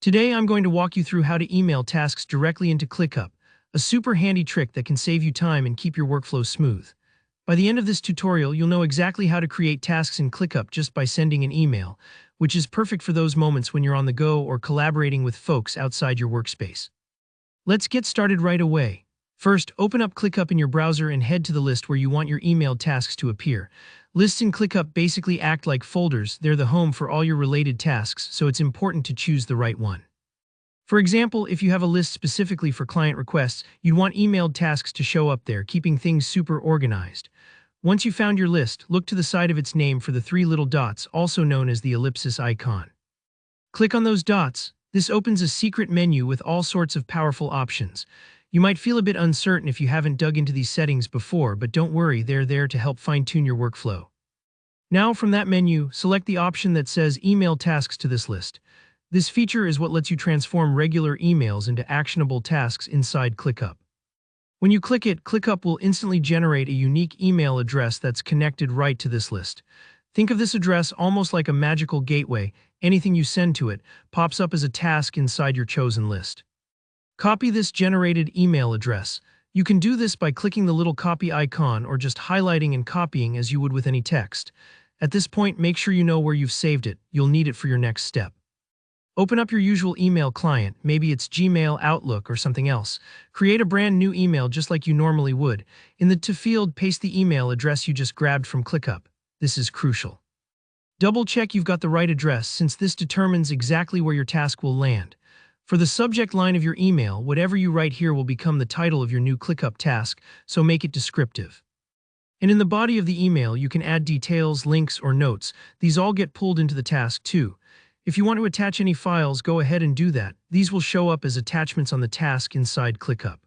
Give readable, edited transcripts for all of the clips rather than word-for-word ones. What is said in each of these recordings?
Today I'm going to walk you through how to email tasks directly into ClickUp, a super handy trick that can save you time and keep your workflow smooth. By the end of this tutorial, you'll know exactly how to create tasks in ClickUp just by sending an email, which is perfect for those moments when you're on the go or collaborating with folks outside your workspace. Let's get started right away. First, open up ClickUp in your browser and head to the list where you want your emailed tasks to appear. Lists in ClickUp basically act like folders. They're the home for all your related tasks, so it's important to choose the right one. For example, if you have a list specifically for client requests, you'd want emailed tasks to show up there, keeping things super organized. Once you've found your list, look to the side of its name for the three little dots, also known as the ellipsis icon. Click on those dots. This opens a secret menu with all sorts of powerful options. You might feel a bit uncertain if you haven't dug into these settings before, but don't worry, they're there to help fine-tune your workflow. Now, from that menu, select the option that says Email Tasks to this list. This feature is what lets you transform regular emails into actionable tasks inside ClickUp. When you click it, ClickUp will instantly generate a unique email address that's connected right to this list. Think of this address almost like a magical gateway. Anything you send to it pops up as a task inside your chosen list. Copy this generated email address. You can do this by clicking the little copy icon or just highlighting and copying as you would with any text. At this point, make sure you know where you've saved it. You'll need it for your next step. Open up your usual email client, maybe it's Gmail, Outlook, or something else. Create a brand new email just like you normally would. In the To field, paste the email address you just grabbed from ClickUp. This is crucial. Double check you've got the right address, since this determines exactly where your task will land. For the subject line of your email, whatever you write here will become the title of your new ClickUp task, so make it descriptive. And in the body of the email, you can add details, links, or notes. These all get pulled into the task too. If you want to attach any files, go ahead and do that. These will show up as attachments on the task inside ClickUp.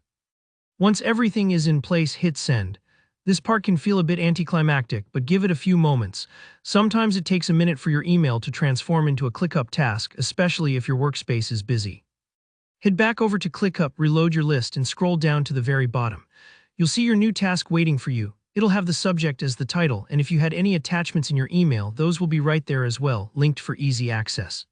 Once everything is in place, hit send. This part can feel a bit anticlimactic, but give it a few moments. Sometimes it takes a minute for your email to transform into a ClickUp task, especially if your workspace is busy. Head back over to ClickUp, reload your list, and scroll down to the very bottom. You'll see your new task waiting for you. It'll have the subject as the title, and if you had any attachments in your email, those will be right there as well, linked for easy access.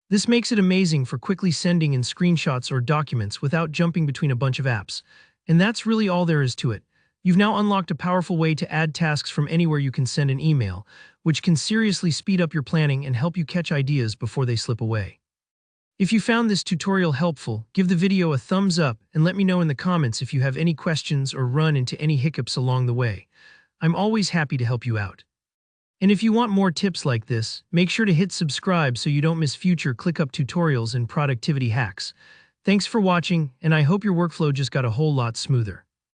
This makes it amazing for quickly sending in screenshots or documents without jumping between a bunch of apps. And that's really all there is to it. You've now unlocked a powerful way to add tasks from anywhere you can send an email, which can seriously speed up your planning and help you catch ideas before they slip away. If you found this tutorial helpful, give the video a thumbs up and let me know in the comments if you have any questions or run into any hiccups along the way. I'm always happy to help you out. And if you want more tips like this, make sure to hit subscribe so you don't miss future ClickUp tutorials and productivity hacks. Thanks for watching, and I hope your workflow just got a whole lot smoother.